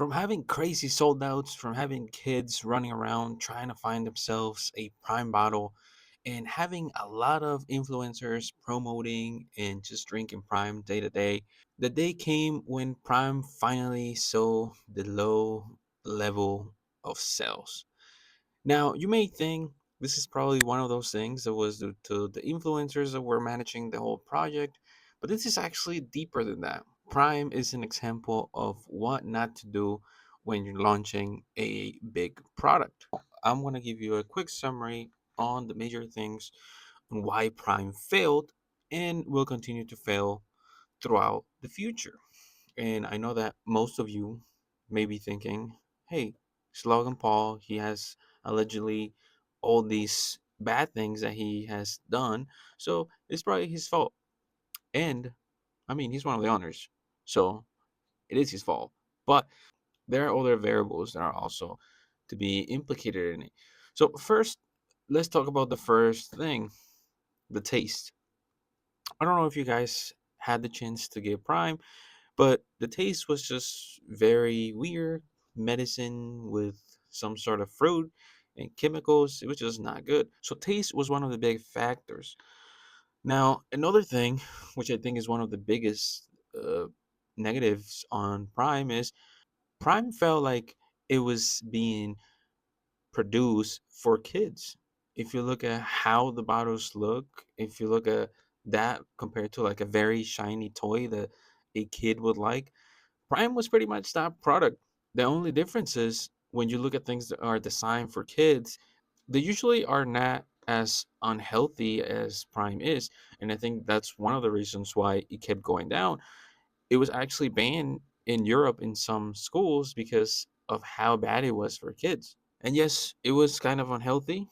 From having crazy sold outs, from having kids running around trying to find themselves a Prime bottle, and having a lot of influencers promoting and just drinking Prime day to day, the day came when Prime finally saw the low level of sales. Now, you may think this is probably one of those things that was due to the influencers that were managing the whole project, but this is actually deeper than that. Prime is an example of what not to do when you're launching a big product. I'm going to give you a quick summary on the major things on why Prime failed and will continue to fail throughout the future. And I know that most of you may be thinking, hey, it's Logan Paul. He has allegedly all these bad things that he has done. So it's probably his fault. And I mean, he's one of the owners. So it is his fault. But there are other variables that are also to be implicated in it. So, first, let's talk about the first thing, the taste. I don't know if you guys had the chance to get Prime, but the taste was just very weird. Medicine with some sort of fruit and chemicals. It was just not good. So taste was one of the big factors. Now, another thing, which I think is one of the biggest negatives on Prime, is Prime felt like it was being produced for kids. If you look at how the bottles look, if you look at that compared to like a very shiny toy that a kid would like, Prime was pretty much that product. The only difference is when you look at things that are designed for kids, they usually are not as unhealthy as Prime is. And I think that's one of the reasons why it kept going down. It was actually banned in Europe in some schools because of how bad it was for kids. And yes, it was kind of unhealthy.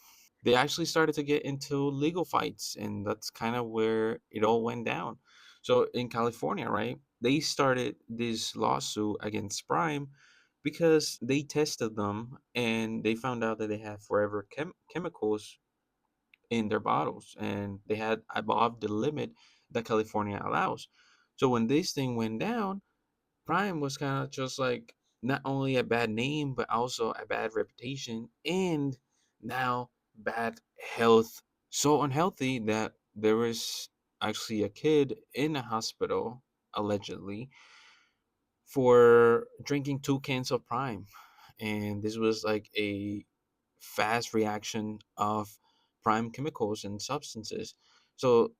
They actually started to get into legal fights, and that's kind of where it all went down. So in California, right, they started this lawsuit against Prime because they tested them and they found out that they had forever chemicals in their bottles and they had above the limit that California allows. So when this thing went down, Prime was kind of just like not only a bad name, but also a bad reputation and now bad health. So unhealthy that there was actually a kid in a hospital, allegedly, for drinking 2 cans of Prime. And this was like a fast reaction of Prime chemicals and substances. So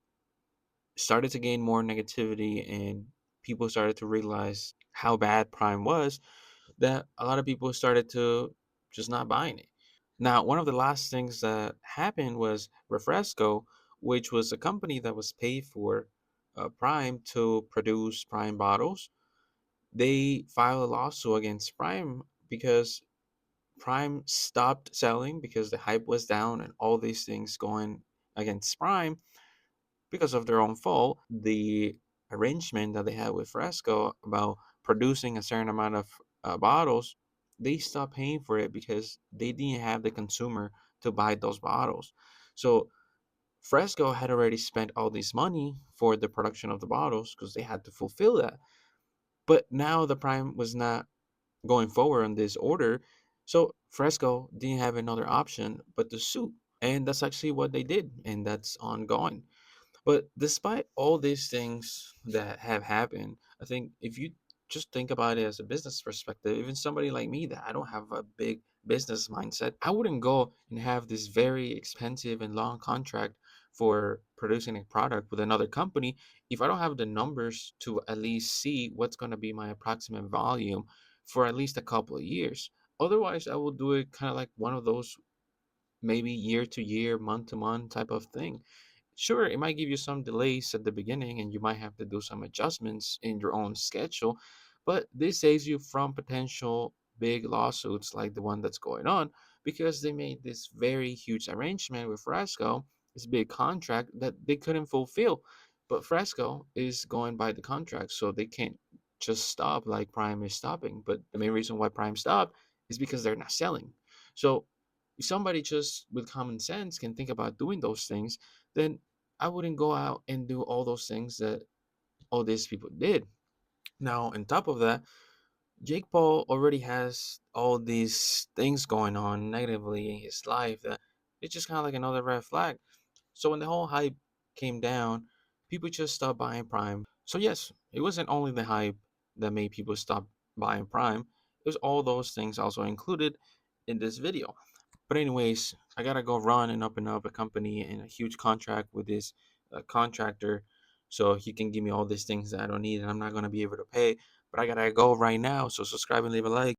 started to gain more negativity and people started to realize how bad Prime was that a lot of people started to just not buying it. Now, one of the last things that happened was Refresco, which was a company that was paid for Prime to produce Prime bottles. They filed a lawsuit against Prime because Prime stopped selling because the hype was down and all these things going against Prime because of their own fault. The arrangement that they had with Fresco about producing a certain amount of bottles, they stopped paying for it because they didn't have the consumer to buy those bottles. So Fresco had already spent all this money for the production of the bottles because they had to fulfill that. But now the Prime was not going forward on this order. So Fresco didn't have another option but to sue. And that's actually what they did. And that's ongoing. But despite all these things that have happened, I think if you just think about it as a business perspective, even somebody like me that I don't have a big business mindset, I wouldn't go and have this very expensive and long contract for producing a product with another company if I don't have the numbers to at least see what's going to be my approximate volume for at least a couple of years. Otherwise, I will do it kind of like one of those maybe year to year, month to month type of thing. Sure, it might give you some delays at the beginning and you might have to do some adjustments in your own schedule, but this saves you from potential big lawsuits like the one that's going on because they made this very huge arrangement with Fresco, this big contract that they couldn't fulfill. But Fresco is going by the contract, so they can't just stop like Prime is stopping. But the main reason why Prime stopped is because they're not selling. So if somebody just with common sense can think about doing those things, then I wouldn't go out and do all those things that all these people did. Now, on top of that, Jake Paul already has all these things going on negatively in his life that it's just kind of like another red flag. So when the whole hype came down, people just stopped buying Prime. So yes, it wasn't only the hype that made people stop buying Prime. It was all those things also included in this video. But anyways, I gotta go run and up a company and a huge contract with this contractor, so he can give me all these things that I don't need, and I'm not gonna be able to pay. But I gotta go right now. So subscribe and leave a like.